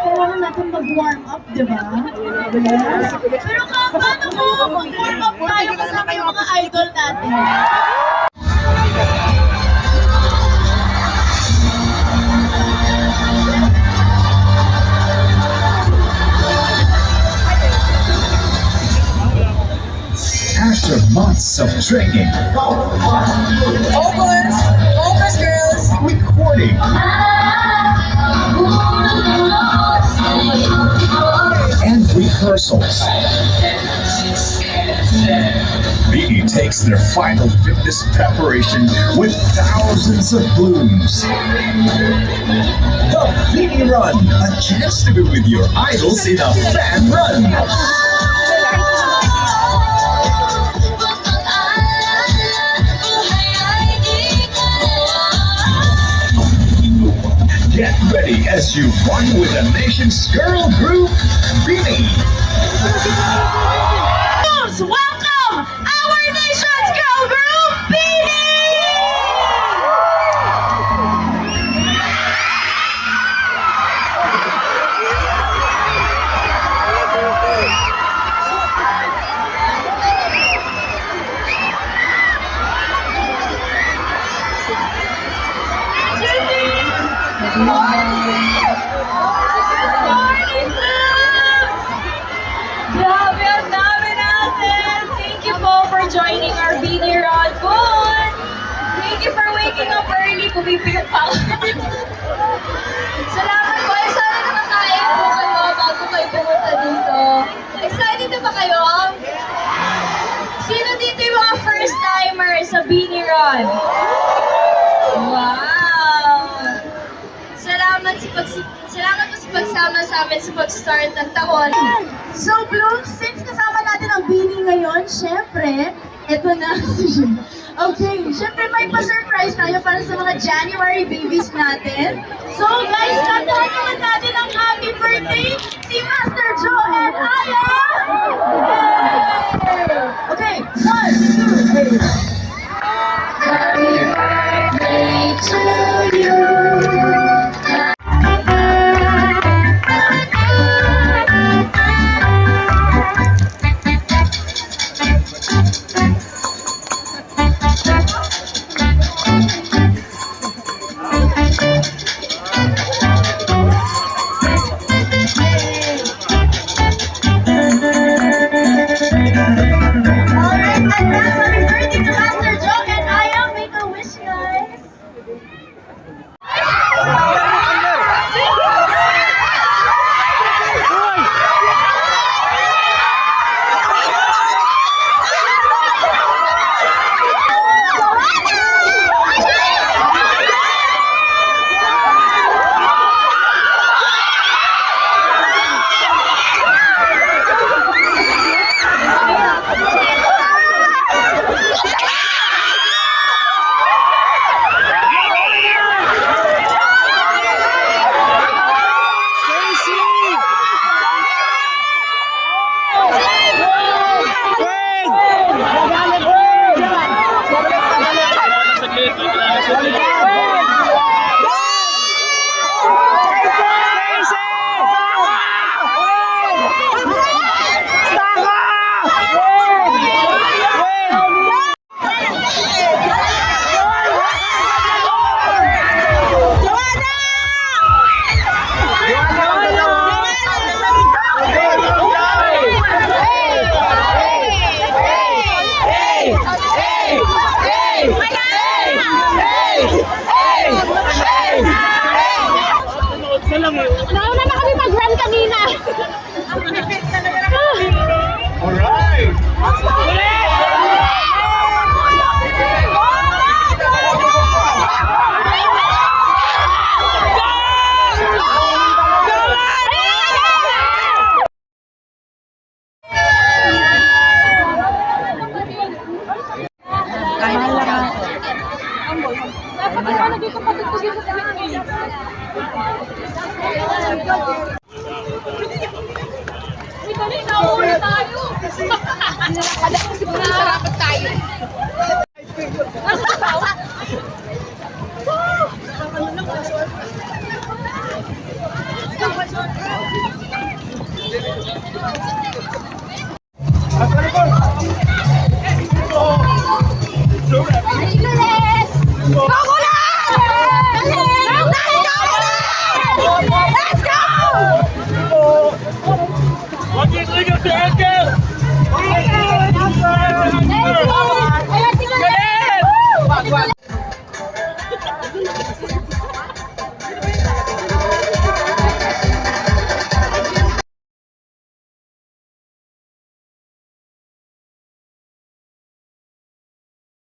Kailangan natin mag-warm up, di ba? Yes. Pero paano kung mag-warm up tayo kasama yung mga idol natin? After months of training, Focus, girls. recording, and rehearsals, BB takes their final fitness preparation with thousands of blooms. The BB Run, a chance to be with your idols in a fan run. Get ready as you run with the nation's girl group, BB. Welcome our nation's girl group, Grabe, ang dami natin! Thank you po for joining our BD Run. Good! Thank you for waking up early. Pumipigat pa ako. Salamat po. Sana nakakain po kayo bago kayo pumunta dito. Excited na ba kayo? Sino dito yung mga first timer sa BD Run? Wow! Salamat po sa pagsama sa amin sa pag-start ng taon. So, Bloom, since kasama natin ang Bini ngayon, syempre, eto na. Okay, syempre may pa-surprise tayo para sa mga January babies natin. So, guys, kantahan naman natin ang happy birthday si Master Joe and Aya! Yay! Okay, 1, 2, 3. Happy birthday to you. Alright, advance happy birthday to Madami siguro sarapat tayo.